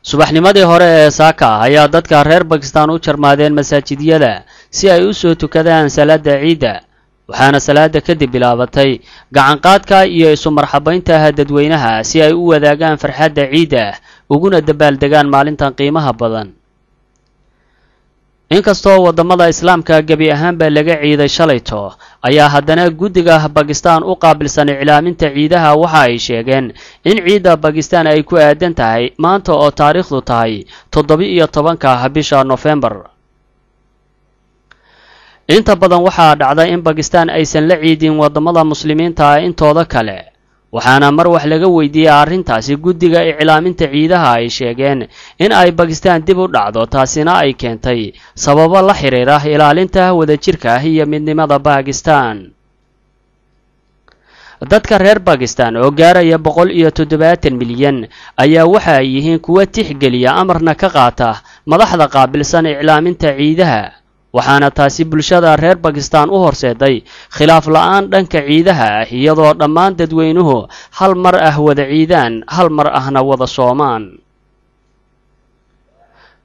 subaxnimadii hore ee saaka ayaa dadka reer Pakistan u jarmaadeen masaajidyada si ay u soo tukadaan salaada ciida waxaana salaada kadib bilaabatay gacan qaadka iyo isu marxabaynta dadweynaha si ay u wadaagaan farxadda ciida uguna dabaaldegaan maalintan qiimaha badan inkastoo wadamada islaamka gabi ahaanba laga ciiday shalayto ayaa haddana guddiga Pakistan u qaabilsan ilaaminta ciidaha waxa ay sheegeen in ciida Pakistan ay ku aadan tahay maanta oo taariikhdu tahay 17 bisha November inta badan waxaa dhacday in Pakistan aysan la ciidin wadamada muslimiinta intooda kale waxaana mar wax laga weydiiyay arrintaasi guddiga ilaaminta ciidaha ay sheegeen in ay Pakistan dib u dhacdo taasina ay keentay sababo la xiriira ilaalinta wadajirka iyo midnimada Pakistan dadka reer Pakistan oo gaaraya 170 milyan ayaa waxa ay yihiin kuwa tixgeliya amarna ka qaata madaxda qaabilsan ilaaminta ciidaha waxaana taasi bulshada reer Pakistan u horseeday khilaaf la'aan dhanka ciidaha iyadoo dhammaan dadweynuhu hal mar wada ciidaan hal mar ahna wada soomaan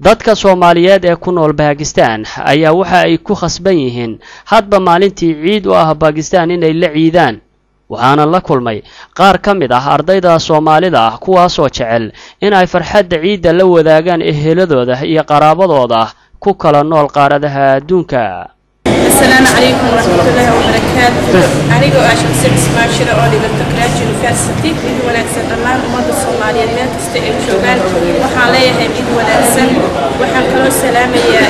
dadka Soomaaliyeed ee ku nool Pakistan ayaa waxa ay ku khasban yihiin hadba maalintii ciid u Pakistan inay la ciidaan waxaana la kulmay qaar ka mid ardayda Soomaalida kuwaas oo jecel in ay farxadda ciida la wadaagaan eheladooda iyo qaraabadooda ku kala nool qaaradaha adduunka. Assalaamu calaykum warahmatullaahi wabarakaatuh. Anigoo shakhsi ismaashira oo dhigata Karachi University mid wanaagsan dhammaan ummadda Soomaaliyeed meel kasta ay joogaan waxaan leeyahay mid wanaagsan waxaan kaloo salaamayaa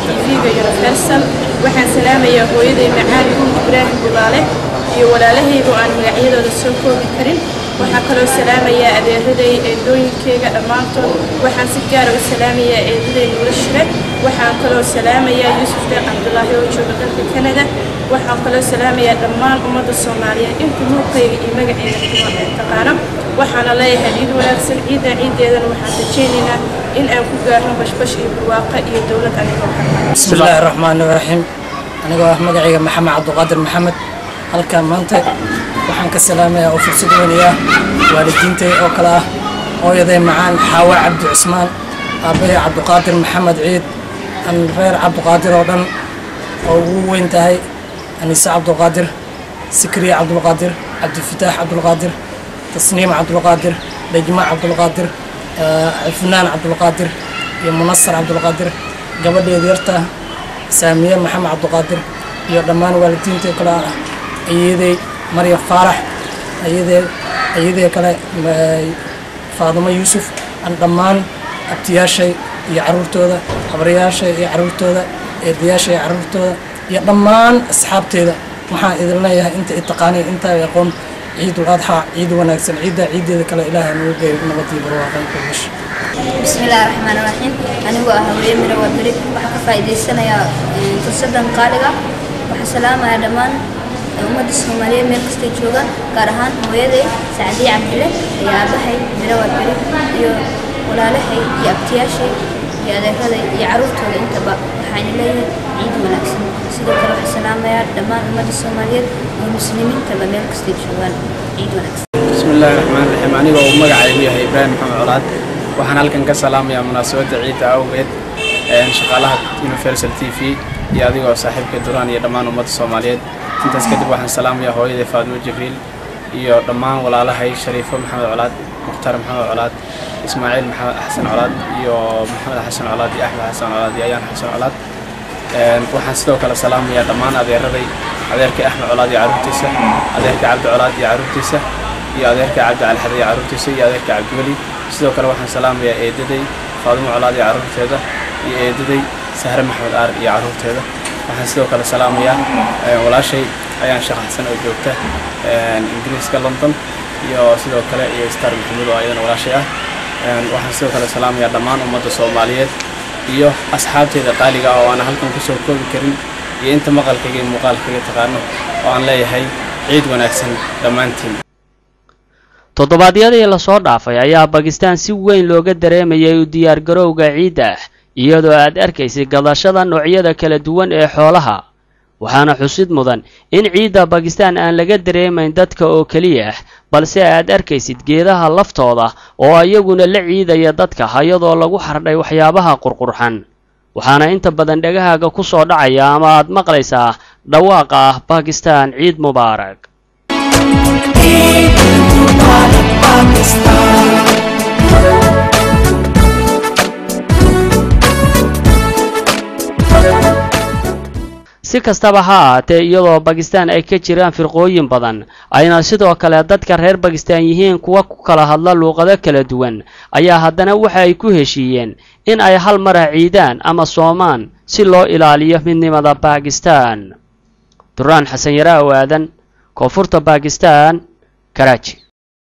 TV-ga Universal waxaan salaamayaa hooyaday macaan Ibraahim Bulaale iyo walaalahayga aan magacyadooda soo koobi karin waxaan kaloo salaamayaa adeeraday eedooyinkayga dhammaantood waxaan si gaar ah u salaamayaa eedaday noloshire waxaan kaloo salaamayaa Yuusuf Deeq Cabdullaahi oo jooga dalka Canada waxaan kaloo salaamayaa dhammaan ummadda Soomaaliyeed inta muuqayga iyo magacayga taqaano waxaana leeyahay ciid wanaagsan ciideedana waxaan rajaynaynaa in aan ku gaarno bashbash iyo barwaaqo iyo dawlad anigoo bismillaahir rahmaanir rahiim anigoo magacayga Maxamed Cabduqaadir Maxamed halkaan maanta waxaan ka salaamayaa oo fursad wanaagsan waalidiintay oo kala ah hooyaday macaan Xaawa Cabdi Cusmaan aabbahay Cabduqaadir Maxamed Ciid an reer Cabduqaadir oo dhan oo ugu weyn tahay Anisa Cabduqaadir Sikriya Cabduqaadir Abdulfataax Cabduqaadir Tasniim Cabduqaadir Dajma Cabduqaadir Afnaan Cabduqaadir iyo Munassar Cabduqaadir gabadheeda yarta Saamiya Maxamed Cabduqaadir iyo dhammaan waalidiintay kala ah ayeeday Maryam Faarax ayeeday kale Faaduma Yuusuf an dhammaan abtiyaashay iyo caruurtooda habriyaashay iyo caruurtooda eedayaashay caruurtooda iyo dhammaan asxaabteeda waxaan idin leeyahay inta taqaanay inta aqoon ciidul adha ciid wanaagsan ciideeda kale ilaahay noo geeyo nabadii barwaaqo ku hesho bismillaahir rahmaanir rahiim anigu haween mira wadari waxa ka faa'iideysanayaa fursadan qaaliga waxa salaamaya dhammaan ummadda Soomaaliyeed meel kasta joogaan gaar ahaan hooyaday Saadiya Cabdille iyo aabahay mira wadari iyo walaalahay iyo abtiyaashay iyo adeeraday iyo caruurtooda intaba waxaan leeyahay ciid wanaagsan sidoo kale waxaan salaamayaa dhammaan ummadda Soomaaliyeed iyo muslimiinta meel kasta joogaan ciid wanaagsan bismillaahir rahmaanir rahiim anigoo magacaygu yahay Ibraahim Maxamed Colaad waxaan halkan ka salaamayaa munaasabadda ciida awgeed shaqaalaha Universal TV iyo adigoo saaxiibka Duraan iyo dhammaan ummadda Soomaaliyeed intaas kadib waxaan salaamayaa hooyaday Faadimo Jibriil iyo dhammaan walaalahay Shariifo Maxamed Colaad Mukhtaar Maxamed Colaad Ismaaciil Maxamed Xasan Colaad iyo Maxamed Xasan Colaad iyo Axmed Xasan Colaad iyo Ayaan Xasan Colaad waxaan sidoo kale salaamayaa dhammaan adeeraday adeerka Axmed Colaad iyo caruurtiisa adeerka Cabdi Colaad iyo caruurtiisa iyo adeerka Cabdi Alxad iyo caruurtiisa iyo adeerka Cabdi Wali sidoo kale waxaan salaamayaa eedaday Faadimo Colaad iyo caruurteeda iyo eedaday Sahra Maxamed Aar iyo caruurteeda waxaan sidoo kale salaamayaa walaashay ayaan shaqaysan oo joogta Ingiriiska London iyo sidoo kale iyo Star Maxamed oo ayadana walaashay ah waxaan sidoo kale salaamayaa dhammaan ummadda Soomaaliyeed iyo asxaabteeda qaaliga oo aan halkan ku soo koobi karin iyo inta maqalkayga iyo muuqaalkayga taqaano oo aan leeyahay ciid wanaagsan dhammaantiin toddobaadyadii la soo dhaafay ayaa Pakistan si weyn looga dareemayay u diyaar garowga ciida iyadoo aad arkaysay gadashada noocyada kala duwan ee xoolaha waxaana xusid mudan in ciida Pakistan aan laga dareemayn dadka oo kaliya balse aad arkaysid geedaha laftooda oo iyaguna la ciidaya dadka iyadoo lagu xardhay waxyaabaha qurqurxan waxaana inta badan dhagahaaga ku soo dhacaya ama aad maqlaysaa dhawaaqa ah Pakistan Ciid Mubaarak. si kastaba ha ahaatee iyadoo Pakistan ay ka jiraan firqooyin badan ayna sidoo kale dadka reer Pakistan yihiin kuwa ku kala hadla luqado kala duwan ayaa haddana waxa ay ku heshiiyeen in ay hal mar ciidaan ama soomaan si loo ilaaliyo midnimada Pakistan. Duraan Xasan Yaraaw Aadan, Koonfurta Pakistan, Karachi.